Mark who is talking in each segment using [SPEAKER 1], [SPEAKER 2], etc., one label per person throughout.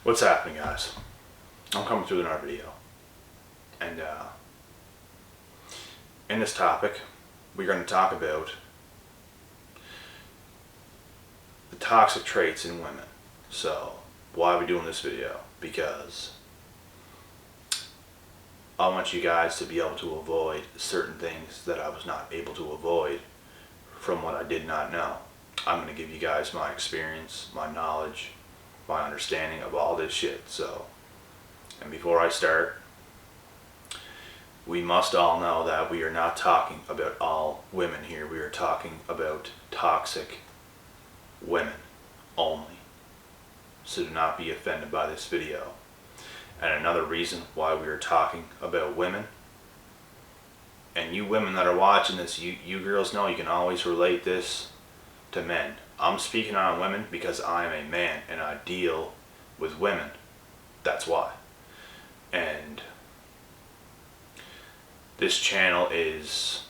[SPEAKER 1] What's happening, guys? I'm coming through another video, and in this topic we're going to talk about the toxic traits in women. So why are we doing this video? Because I want you guys to be able to avoid certain things that I was not able to avoid from what I did not know. I'm going to give you guys my experience, my knowledge, my understanding of all this shit. So, and before I start, we must all know that we are not talking about all women here. We are talking about toxic women only. So do not be offended by this video. And another reason why we are talking about women, and you women that are watching this, you girls know you can always relate this to men. I'm speaking on women because I am a man and I deal with women. That's why. And this channel it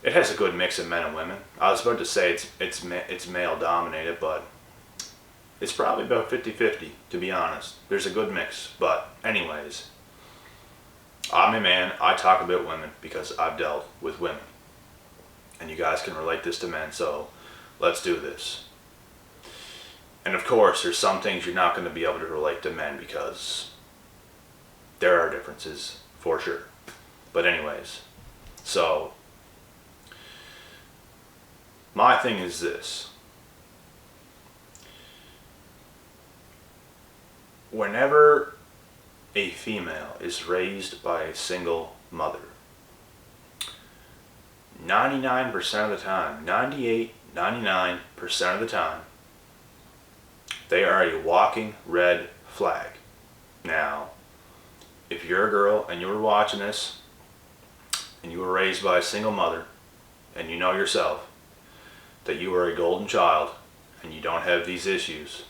[SPEAKER 1] has a good mix of men and women. I was about to say it's male dominated, but it's probably about 50-50, to be honest. There's a good mix. But anyways, I'm a man. I talk about women because I've dealt with women. And you guys can relate this to men, so let's do this. And of course, there's some things you're not going to be able to relate to men because there are differences, for sure. But anyways, so my thing is this. Whenever a female is raised by a single mother, 99% of the time, 99% of the time, they are a walking red flag. Now, if you're a girl and you were watching this and you were raised by a single mother and you know yourself that you are a golden child and you don't have these issues,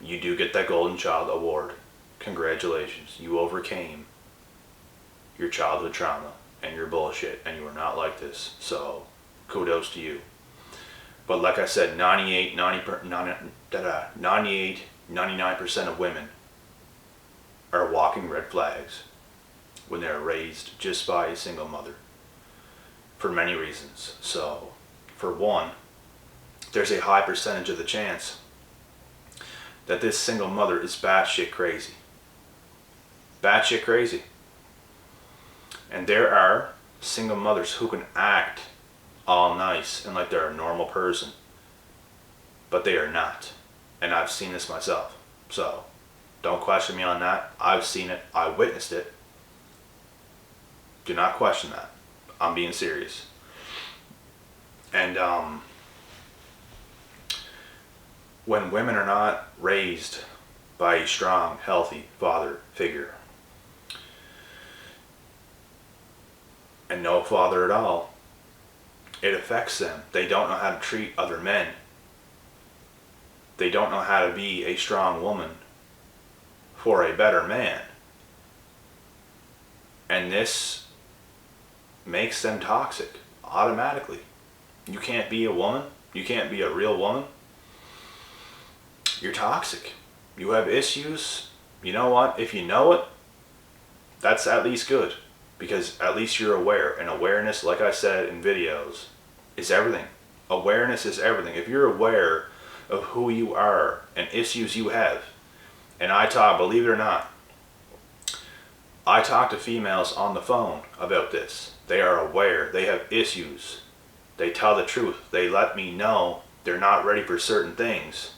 [SPEAKER 1] you do get that golden child award. Congratulations, you overcame your childhood trauma and your bullshit, and you are not like this, so kudos to you. But like I said, 99% of women are walking red flags when they're raised just by a single mother, for many reasons. So, for one, there's a high percentage of the chance that this single mother is batshit crazy. Batshit crazy. And there are single mothers who can act all nice and like they're a normal person, but they are not. And I've seen this myself. So don't question me on that. I've seen it. I witnessed it. Do not question that. I'm being serious. And when women are not raised by a strong, healthy father figure, and no father at all, it affects them. They don't know how to treat other men. They don't know how to be a strong woman for a better man. And this makes them toxic automatically. You can't be a woman. You can't be a real woman. You're toxic. You have issues. You know what? If you know it, that's at least good. Because at least you're aware. And awareness, like I said in videos, is everything. Awareness is everything. If you're aware of who you are and issues you have, and I talk, believe it or not, I talk to females on the phone about this. They are aware. They have issues. They tell the truth. They let me know they're not ready for certain things.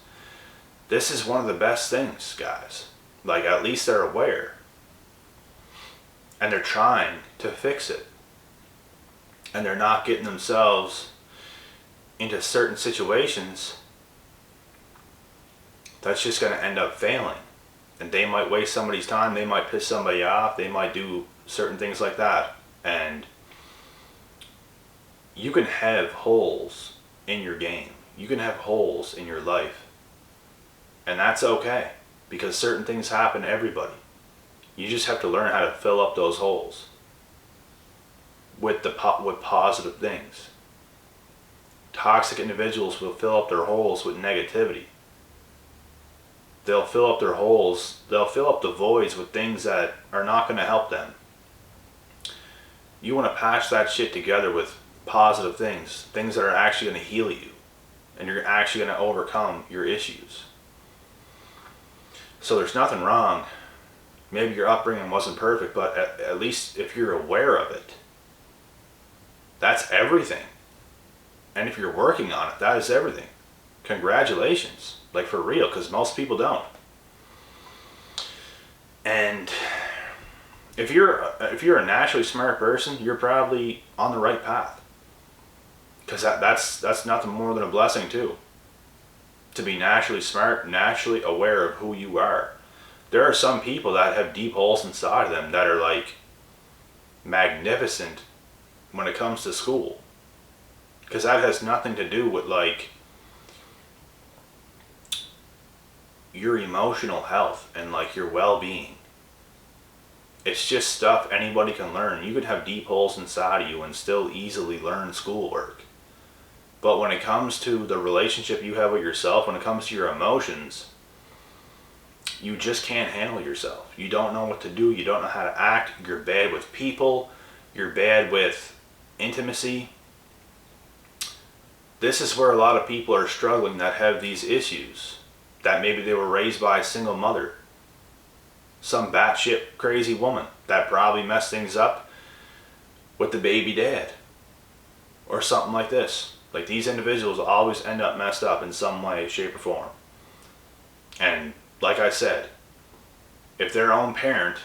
[SPEAKER 1] This is one of the best things, guys. Like, at least they're aware. And they're trying to fix it. And they're not getting themselves into certain situations that's just going to end up failing. And they might waste somebody's time. They might piss somebody off. They might do certain things like that. And you can have holes in your game. You can have holes in your life. And that's okay. Because certain things happen to everybody. You just have to learn how to fill up those holes with positive things toxic individuals will fill up their holes with negativity. They'll fill up their holes, they'll fill up the voids with things that are not going to help them. You want to patch that shit together with positive things, things that are actually going to heal you, and you're actually going to overcome your issues. So there's nothing wrong. Maybe your upbringing wasn't perfect, but at least if you're aware of it, that's everything. And if you're working on it, that is everything. Congratulations. Like, for real, because most people don't. And if you're a naturally smart person, you're probably on the right path. Because that's nothing more than a blessing too. To be naturally smart, naturally aware of who you are. There are some people that have deep holes inside of them that are like magnificent when it comes to school. Because that has nothing to do with like your emotional health and like your well-being. It's just stuff anybody can learn. You could have deep holes inside of you and still easily learn schoolwork. But when it comes to the relationship you have with yourself, when it comes to your emotions, you just can't handle yourself. You don't know what to do. You don't know how to act. You're bad with people. You're bad with intimacy. This is where a lot of people are struggling that have these issues. That maybe they were raised by a single mother. Some batshit crazy woman that probably messed things up with the baby dad. Or something like this. Like, these individuals always end up messed up in some way, shape, or form. And like I said, if their own parent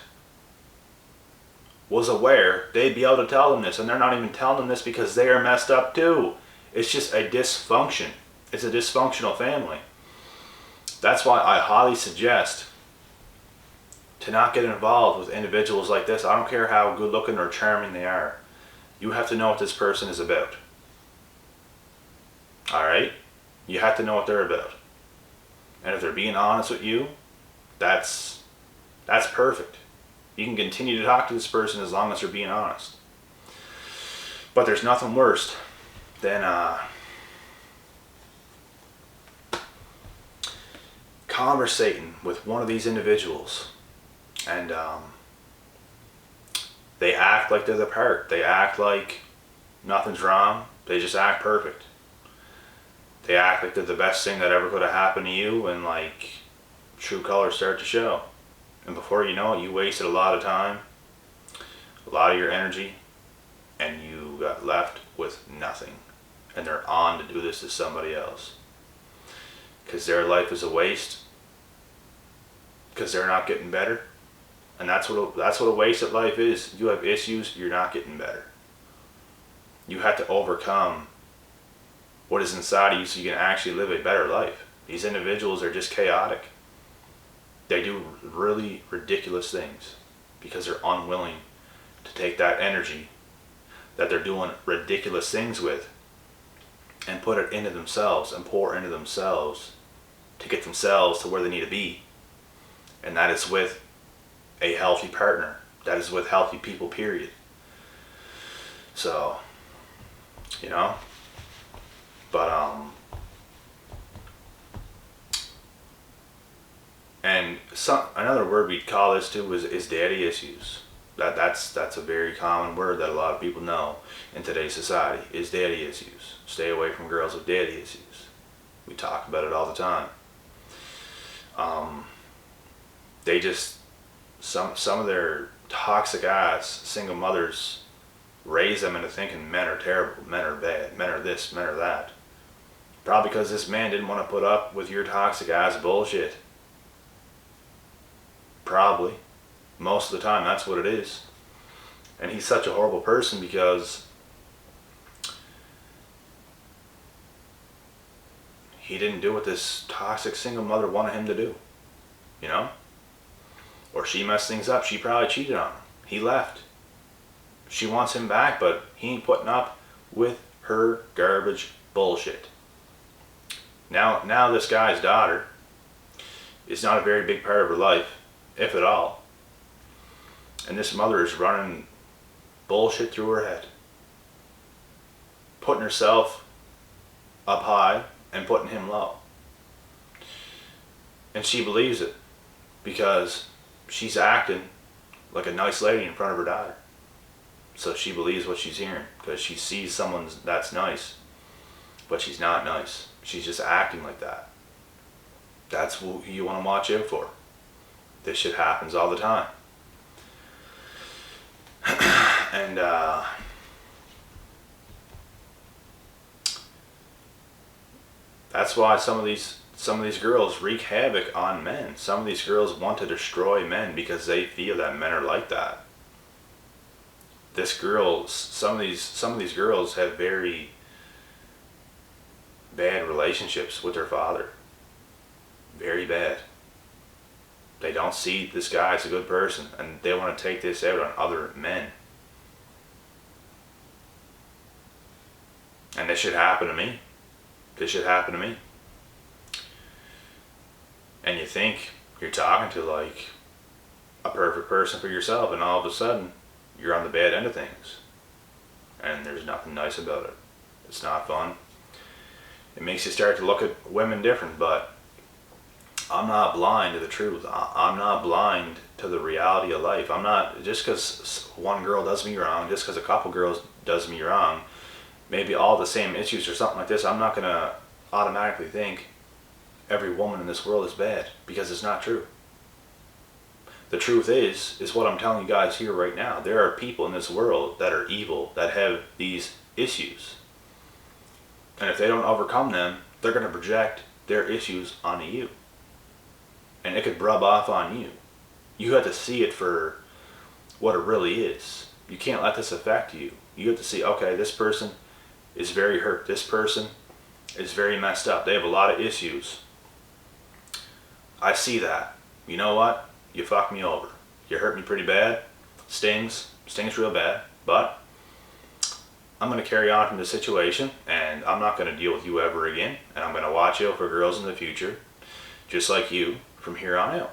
[SPEAKER 1] was aware, they'd be able to tell them this. And they're not even telling them this because they are messed up too. It's just a dysfunction. It's a dysfunctional family. That's why I highly suggest to not get involved with individuals like this. I don't care how good looking or charming they are. You have to know what this person is about. Alright? You have to know what they're about. And if they're being honest with you, that's perfect. You can continue to talk to this person as long as they're being honest. But there's nothing worse than conversating with one of these individuals and they act like they're the part. They act like nothing's wrong. They just act perfect. They act like they're the best thing that ever could have happened to you, and like true colors start to show. And before you know it, you wasted a lot of time, a lot of your energy, and you got left with nothing. And they're on to do this to somebody else. Because their life is a waste. Because they're not getting better. And that's what a wasted life is. You have issues, you're not getting better. You have to overcome what is inside of you so you can actually live a better life. These individuals are just chaotic. They do really ridiculous things because they're unwilling to take that energy that they're doing ridiculous things with and put it into themselves and pour into themselves to get themselves to where they need to be. And that is with a healthy partner. That is with healthy people, period. So, you know, but and another word we'd call this too is daddy issues. That's a very common word that a lot of people know in today's society, is daddy issues. Stay away from girls with daddy issues. We talk about it all the time. They just, some of their toxic ass single mothers raise them into thinking men are terrible, men are bad, men are this, men are that. Probably because this man didn't want to put up with your toxic ass bullshit. Probably. Most of the time that's what it is. And he's such a horrible person because he didn't do what this toxic single mother wanted him to do. You know? Or she messed things up. She probably cheated on him. He left. She wants him back, but he ain't putting up with her garbage bullshit. Now this guy's daughter is not a very big part of her life, if at all. And this mother is running bullshit through her head. Putting herself up high and putting him low. And she believes it because she's acting like a nice lady in front of her daughter. So she believes what she's hearing because she sees someone that's nice, but she's not nice. She's just acting like that. That's who you want to watch out for. This shit happens all the time. And that's why some of these girls wreak havoc on men. Some of these girls want to destroy men because they feel that men are like that. Some of these girls have very bad relationships with their father. Very bad. They don't see this guy as a good person, and they want to take this out on other men. And this should happen to me. This should happen to me. And you think you're talking to like a perfect person for yourself, and all of a sudden you're on the bad end of things. And there's nothing nice about it. It's not fun. It makes you start to look at women different, but I'm not blind to the truth. I'm not blind to the reality of life. I'm not, just because one girl does me wrong, just because a couple girls does me wrong, maybe all the same issues or something like this, I'm not going to automatically think every woman in this world is bad, because it's not true. The truth is what I'm telling you guys here right now. There are people in this world that are evil, that have these issues. And if they don't overcome them, they're going to project their issues onto you. And it could rub off on you. You have to see it for what it really is. You can't let this affect you. You have to see, okay, this person is very hurt. This person is very messed up. They have a lot of issues. I see that. You know what? You fucked me over. You hurt me pretty bad. Stings real bad. But I'm going to carry on from the situation, and I'm not going to deal with you ever again. And I'm going to watch out for girls in the future, just like you, from here on out.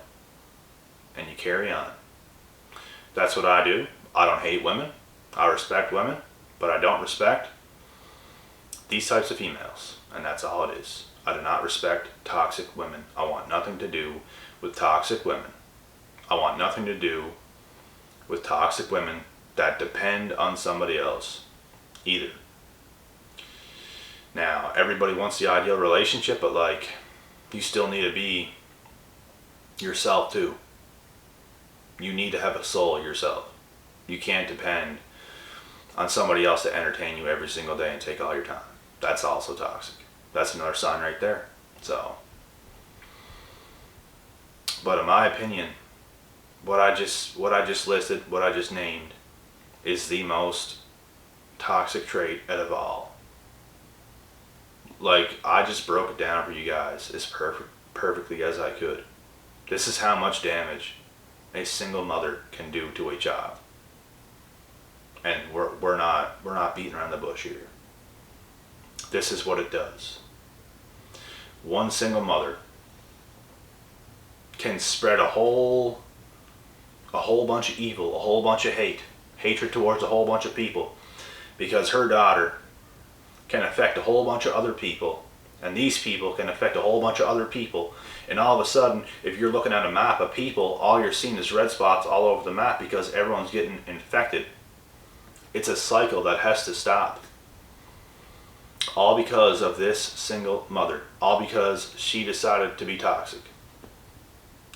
[SPEAKER 1] And you carry on. That's what I do. I don't hate women. I respect women, but I don't respect these types of females. And that's all it is. I do not respect toxic women. I want nothing to do with toxic women. I want nothing to do with toxic women that depend on somebody else either. Now, everybody wants the ideal relationship, but like, you still need to be yourself too. You need to have a soul yourself. You can't depend on somebody else to entertain you every single day and take all your time. That's also toxic. That's another sign right there. So, but in my opinion, what I just listed, what I just named, is the most toxic trait out of all. Like, I just broke it down for you guys as perfectly as I could. This is how much damage a single mother can do to a child. And we're not beating around the bush here. This is what it does. One single mother can spread a whole bunch of evil, a whole bunch of hatred towards a whole bunch of people, because her daughter can affect a whole bunch of other people, and these people can affect a whole bunch of other people, and all of a sudden, if you're looking at a map of people, all you're seeing is red spots all over the map because everyone's getting infected. It's a cycle that has to stop. All because of this single mother. All because she decided to be toxic.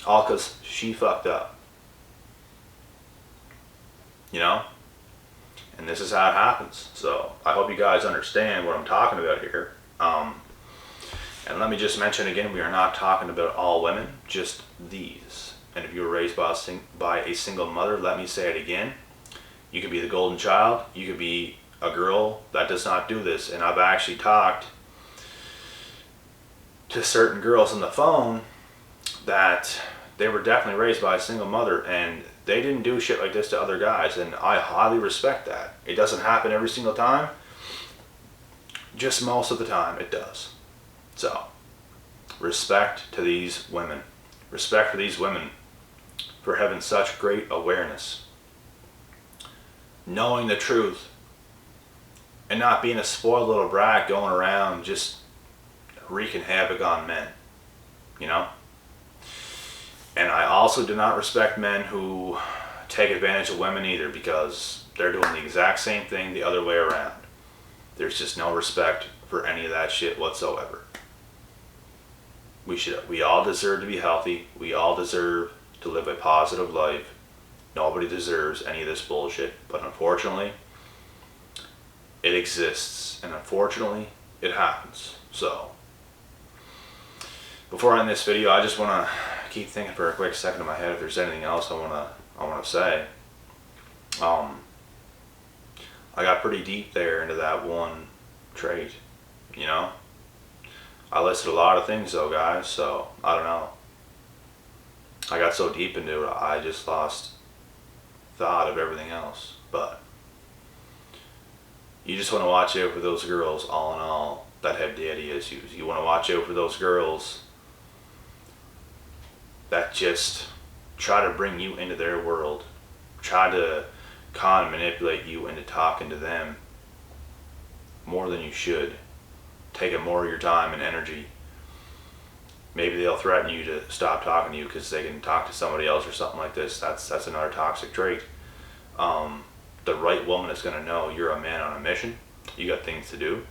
[SPEAKER 1] All because she fucked up. You know? And this is how it happens. So I hope you guys understand what I'm talking about here. And let me just mention again, we are not talking about all women, just these. And if you were raised by a single mother, let me say it again. You could be the golden child. You could be a girl that does not do this. And I've actually talked to certain girls on the phone that they were definitely raised by a single mother, and they didn't do shit like this to other guys, and I highly respect that. It doesn't happen every single time. Just most of the time it does. So, respect to these women. Respect for these women for having such great awareness. Knowing the truth and not being a spoiled little brat going around just wreaking havoc on men, you know? And I also do not respect men who take advantage of women either, because they're doing the exact same thing the other way around. There's just no respect for any of that shit whatsoever. We all deserve to be healthy. We all deserve to live a positive life. Nobody deserves any of this bullshit. But unfortunately, it exists. And unfortunately, it happens. So, before I end this video, I just want to keep thinking for a quick second in my head if there's anything else I want to say. I got pretty deep there into that one trait, you know? I listed a lot of things though, guys, so I don't know. I got so deep into it, I just lost thought of everything else. But you just want to watch out for those girls, all in all, that have daddy issues. You want to watch out for those girls that just try to bring you into their world, try to con manipulate you into talking to them more than you should, taking more of your time and energy. Maybe they'll threaten you to stop talking to you because they can talk to somebody else or something like this. That's another toxic trait. The right woman is going to know you're a man on a mission. You got things to do.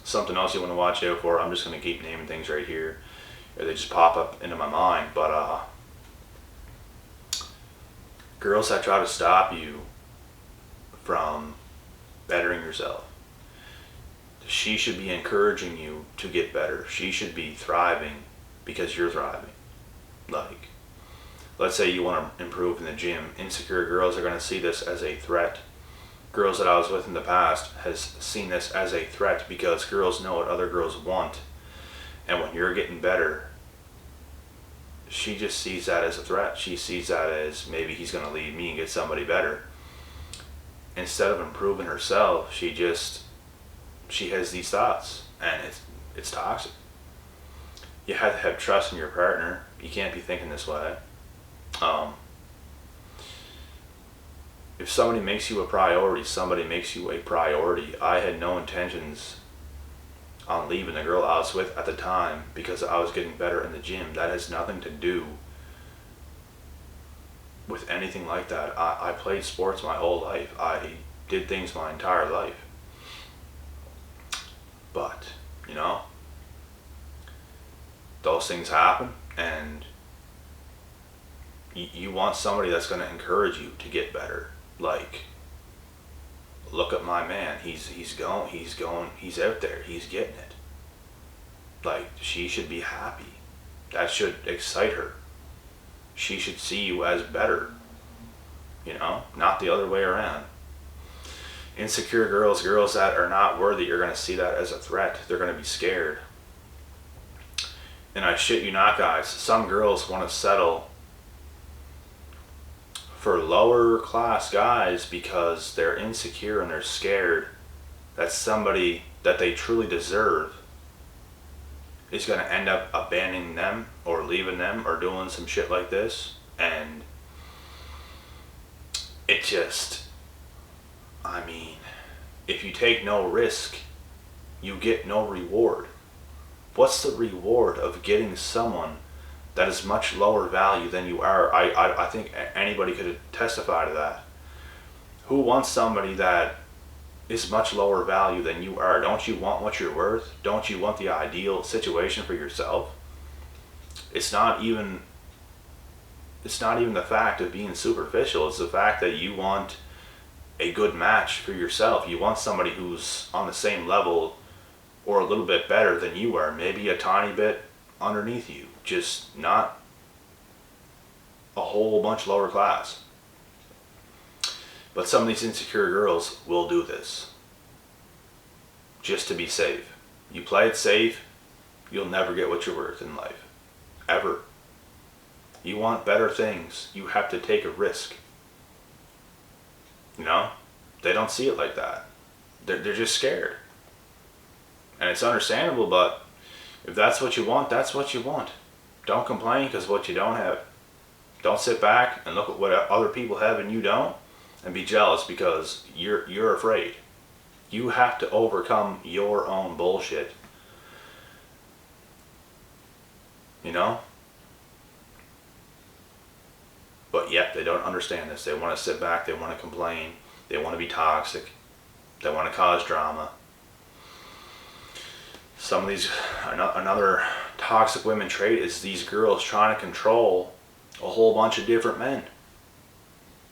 [SPEAKER 1] Something else you want to watch out for. I'm just going to keep naming things right here. They just pop up into my mind. But girls that try to stop you from bettering yourself. She should be encouraging you to get better. She should be thriving because you're thriving. Like, let's say you want to improve in the gym. Insecure girls are going to see this as a threat. Girls that I was with in the past has seen this as a threat because girls know what other girls want. And when you're getting better, she just sees that as a threat. She sees that as maybe he's going to leave me and get somebody better. Instead of improving herself, she has these thoughts, and it's toxic. You have to have trust in your partner. You can't be thinking this way. If somebody makes you a priority, somebody makes you a priority. I had no intentions on leaving the girl I was with at the time because I was getting better in the gym. That has nothing to do with anything like that. I played sports my whole life. I did things my entire life. But, you know, those things happen, and you want somebody that's going to encourage you to get better. Like, look at my man. He's out there. He's getting it. Like, she should be happy. That should excite her. She should see you as better, you know, not the other way around. Insecure girls that are not worthy, you're going to see that as a threat. They're going to be scared. And I shit you not, guys, some girls want to settle for lower class guys because they're insecure and they're scared that somebody that they truly deserve is going to end up abandoning them or leaving them or doing some shit like this. And it just, I mean, if you take no risk, you get no reward. What's the reward of getting someone that is much lower value than you are? I think anybody could testify to that. Who wants somebody that is much lower value than you are? Don't you want what you're worth? Don't you want the ideal situation for yourself? It's not even the fact of being superficial. It's the fact that you want a good match for yourself. You want somebody who's on the same level or a little bit better than you are, maybe a tiny bit underneath you, just not a whole bunch lower class. But some of these insecure girls will do this just to be safe. You play it safe, you'll never get what you're worth in life, ever. You want better things, you have to take a risk. You know, they don't see it like that. They're just scared. And it's understandable, but if that's what you want, that's what you want. Don't complain because what you don't have. Don't sit back and look at what other people have and you don't, and be jealous because you're afraid. You have to overcome your own bullshit. You know? But yet they don't understand this. They want to sit back, they want to complain, they want to be toxic, they want to cause drama. Some of these, another toxic women trait is these girls trying to control a whole bunch of different men.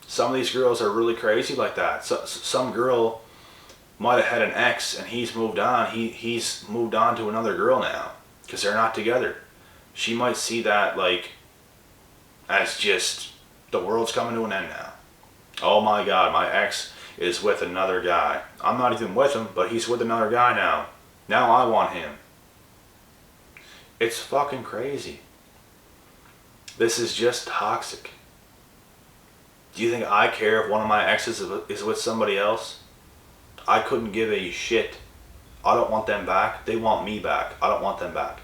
[SPEAKER 1] Some of these girls are really crazy like that. Some girl might have had an ex and he's moved on. He's moved on to another girl now because they're not together. She might see that like as just the world's coming to an end now. Oh my God, my ex is with another guy. I'm not even with him, but he's with another guy now. Now I want him. It's fucking crazy. This is just toxic. Do you think I care if one of my exes is with somebody else? I couldn't give a shit. I don't want them back. They want me back. I don't want them back.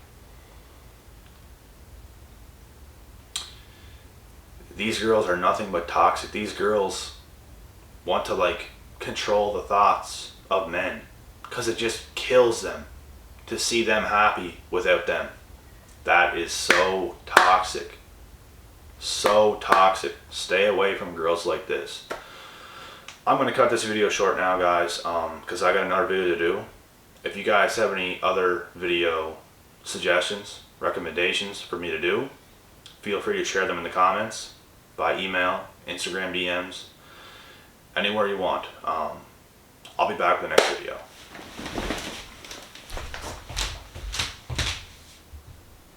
[SPEAKER 1] These girls are nothing but toxic. These girls want to like control the thoughts of men because it just kills them to see them happy without them. That is so toxic. So toxic. Stay away from girls like this. I'm going to cut this video short now, guys, because I got another video to do. If you guys have any other video suggestions, recommendations for me to do, feel free to share them in the comments, by email, Instagram DMs, anywhere you want. I'll be back with the next video.